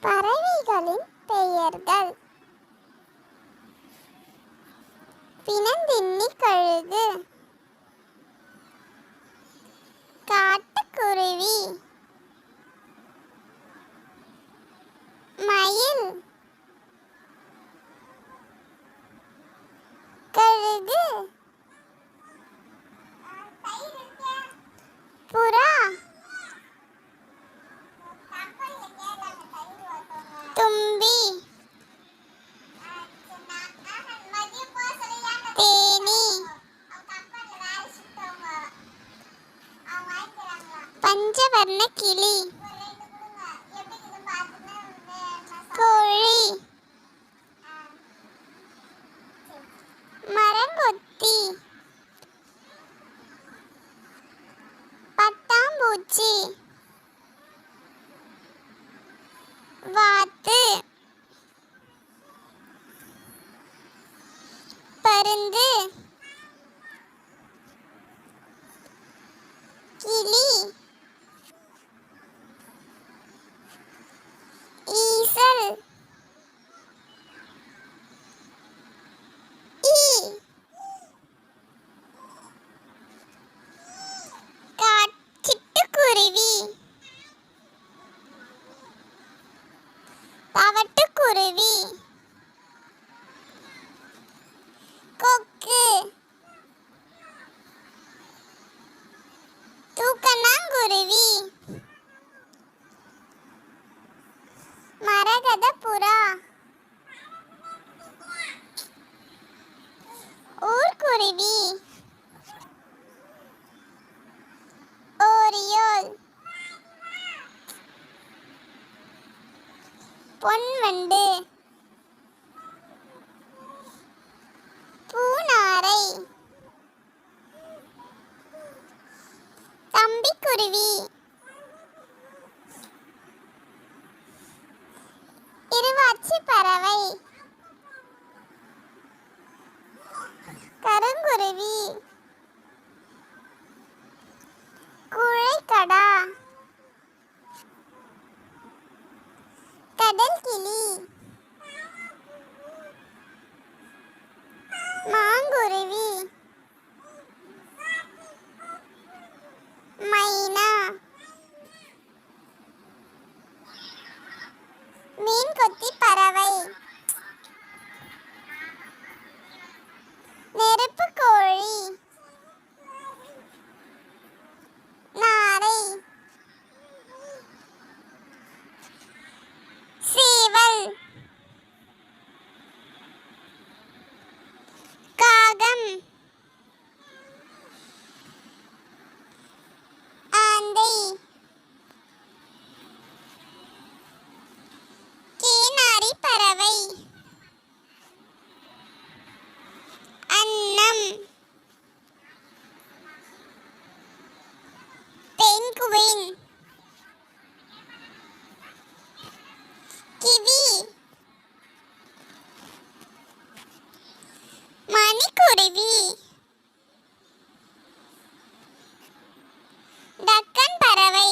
பறவைகளின் பெயர்கள்: பிணந்தின்னி கழுகு, காட்டுக்குருவி, மயில், கழுகு, புறா, தும்பி, தேனி, பஞ்சவர்ண கிளி, கோழி, மரங்கொத்தி, பட்டாம்பூச்சி, வாத்து, பருந்து, கிளி, ஈசல், ஈ, சிட்டுக்குருவி, தவட்டுக்குருவி, கொக்கு, தூக்கணாங்குருவி, மரகத புறா, ஊர்க்குருவி, ஓரியோல், பொன்வண்டு, பூநாரை, தம்பிக்குருவி, இருவாச்சி பறவை, கருங்குருவி, குழைக்கடா, கடல்கிளி, மாங்குருவி, மைனா, மீன்கொத்தி பறவை, நெருப்புக்கோழி, நாரை, சேவல், காகம், ஆந்தை, கேனாரி பறவை, அன்னம், பெங்குவின், கிவி, மணிக்குருவி, டக்கன் பறவை,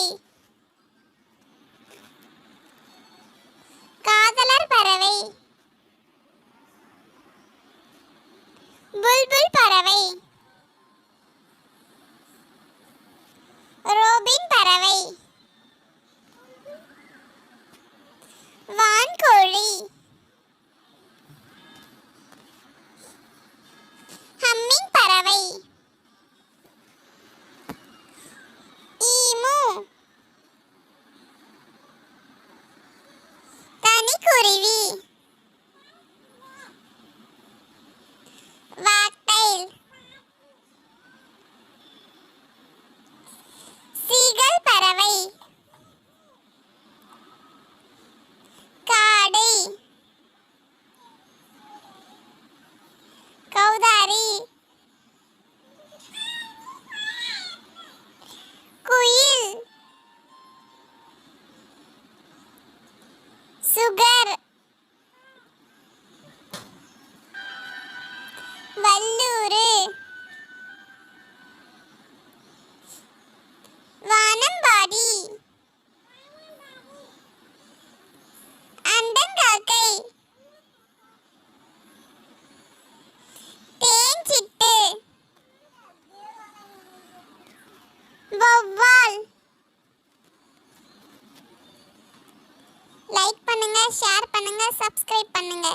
காதலர் பறவை, புல்புல் பறவை, ரோபின் பறவை, ஷேர் பண்ணுங்க, சப்ஸ்கிரைப் பண்ணுங்க.